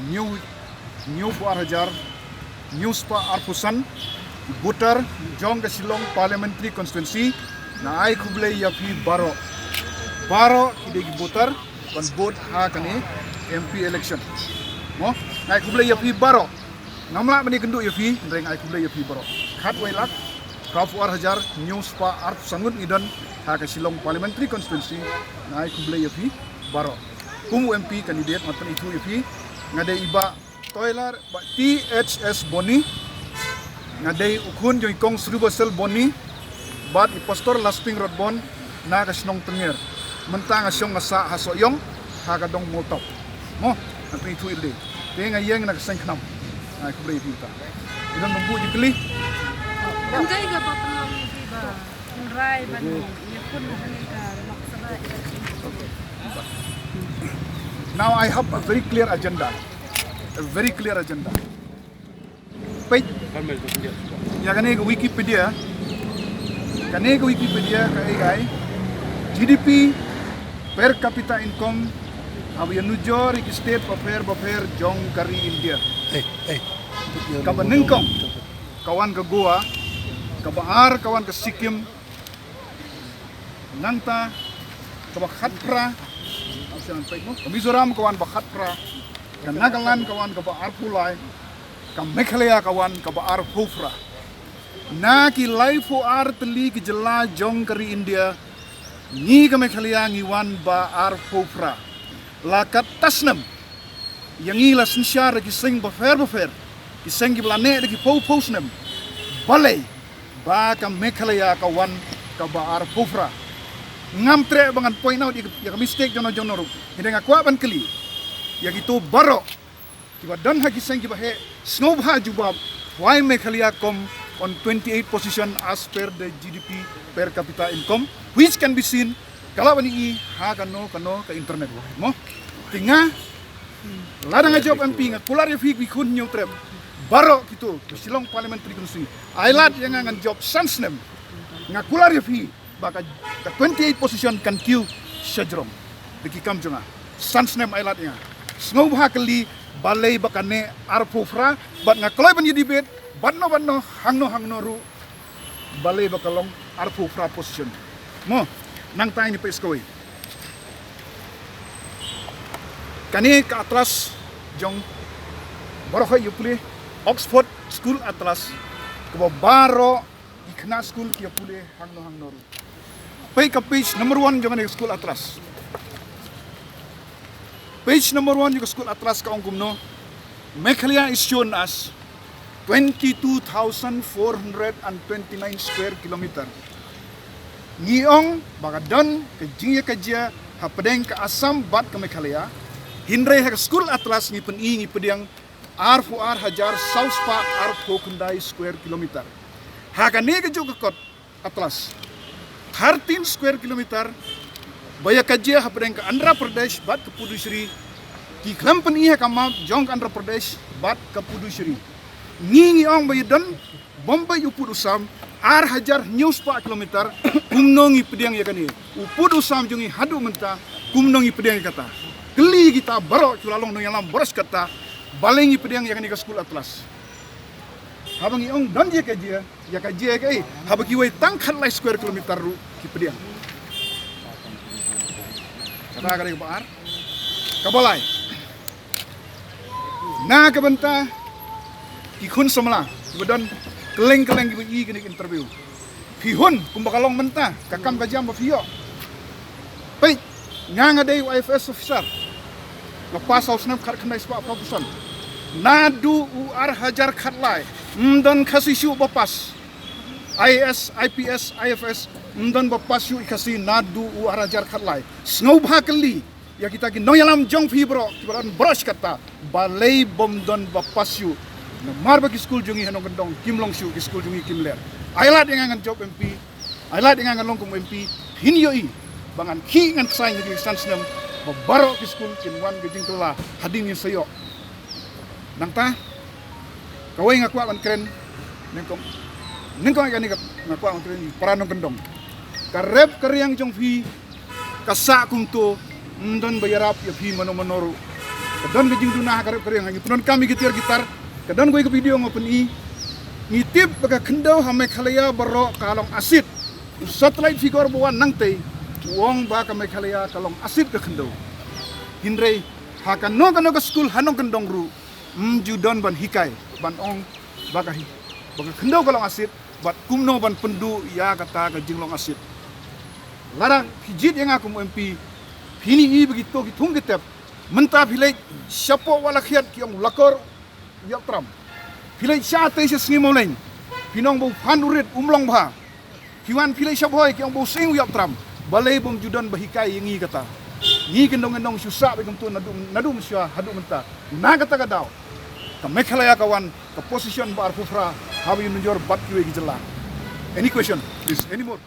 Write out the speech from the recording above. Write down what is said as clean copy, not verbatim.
new puar hajar new spa arpusan butar jong ke Silong parliamentary constituency na ai kuble ya fi baro kidegi butar kon vote ha kani MP election mo ai kuble ya fi baro namla bani gendu ya fi reng ai kuble ya fi baro khat wai lak ka puar hajar new spa arpusan ngun idon ha ke Silong parliamentary constituency na ai kuble ya fi baro kumu MP candidate matan itu ya fi ngade iba toiler ba THS Boney ngadai ukun jong ikong Srubasel Boney bat impostor lasping road bon na kasnong tengir mentang asyong ngasa hasoyong hagadong moltop mo nanti itu ilde tenga yeng na kasang knam ay kublay kita idan mambu jikli Enggak iga pa pang iba rai ban yakun ka maksaba now I have a very clear agenda Page ya kane ke Wikipedia kai GDP per capita income awi nujor iki state baper jong kari India kaban ningkong kawan ke Goa kabar kawan ke Sikkim nanta kabak Khatra Mizoram kawan Bakhatra kan Nagaland kawan ke Arpulai kam Meghalaya kawan ke Arpufra na ki laifu artli ki jela jong kari India ni ke Meghalaya ngiwan ba Arpufra la katasnam yang ila sinsyar ki sing bafer ki sing ki blane ki posnam balai ba kam Meghalaya kawan ke Arpufra ngam tre bangan point out ya mistake jono ru hindi nga kwa ban kali ya gitu baro kiba dan hagi sang kiba he snob ha jubab why Meghalaya come on 28 position as per the GDP per capita income which can be seen kalau bani ha kano ke internet mo tinga lada nga job MP nga kular ya fi kun new trip baro gitu Silong parliamentary constituency ailat yang ngan job sansnem nga kular ya fi baka the 28 position kan kiu syajrom deki kam jonga sans nem ailat nga snow hakali balai bakane arpufra bat nga kloy ban debate banno hangno ru balai bakalong arpufra position mo nang tay ni peskoy kani ka atlas jong barohay yupli Oxford School atlas ko baro ikna school kia pule hangno ru page number 1 jangan school atlas page number 1 juga school atlas ka ongkumno Meghalaya is shown as 22,429 square kilometer ngiong bagadon ke jingya kajia hapadeng ke Assam bat ke Meghalaya hindre ha school atlas ngi peni ngi pediang ar hajar sauspa ar kundai square kilometer hakane ke juga kot atlas 13 square kilometer baya kajia hapadeng ke Andhra Pradesh bat ke Puducherry ki company ha kamam jong Andhra Pradesh bat ke Puducherry ngi ong baya don Bombay upud usam ar hajar news pa kilometer kumnongi pediang ya kani upud usam jungi hadu menta kumnongi pediang kata keli kita baro culalong no yalam boros kata balengi pediang ya kani ke school atlas habang iong don dia kajia ya kajia kai habaki wai tangkhat lai square kilometer ru ki pediang kata kali kebar kabolai na kabenta ki khun somla bedon keleng ki kini interview pihun kumbakalong menta kakam kajam ba fiyo pai nganga dei IFS officer lepas haus nam khat khnai spa propusan nadu ar hajar khatlai mdan khasishu bapas IPS IFS mdan bapas yu ikasi nadu ar hajar khatlai snau bhakli ya kita ki noyalam jong fibro kibaran brush kata balai bomdon bapas yu mar bagi school jungi hanong gendong kimlong shu ki school jungi kimler ailat yang ngan job MP ailat yang ngan longkum MP hinyoi bangan ki ngan sai ngi sansnem babaro ki school kinwan gejing kala hading ni sayo nangta kawai ngakwa ban kren ningkong ikani ngakwa ban kren paranong gendong karep karyang jong fi kasak kungto ndon bayarap ya fi manoru Kadon ke jing dunah karep kering ngi tunan kami gitar gitar. Kadon gue ke video ngopen ngitip baga kendau hame khalaya baro kalong asid. Satellite figure bawan nangte wong ba ka me khalaya kalong asid ke kendau. Hindre hakan no ke school hanong kendong ru. Judon ban hikai ban ong baga kendau kalong asid bat kumno ban pendu ya kata ke jinglong asid. Larang jied yang aku MP pini begitu hitung kita mentah pilih siapa wala khiat ki ang lakor yak tram pilih syate se singimo lain pinong bu panurit umlong bha kiwan pilih siapa ki ang bu sing yak tram balai bom judan bahikai ngi kata ngi gendong susah begam tu nadu musya hadu mentah na kata kadau ka mekhalaya kawan ka position bar fufra hawi nunjor bat kiwe gijelang. Any question please, any more?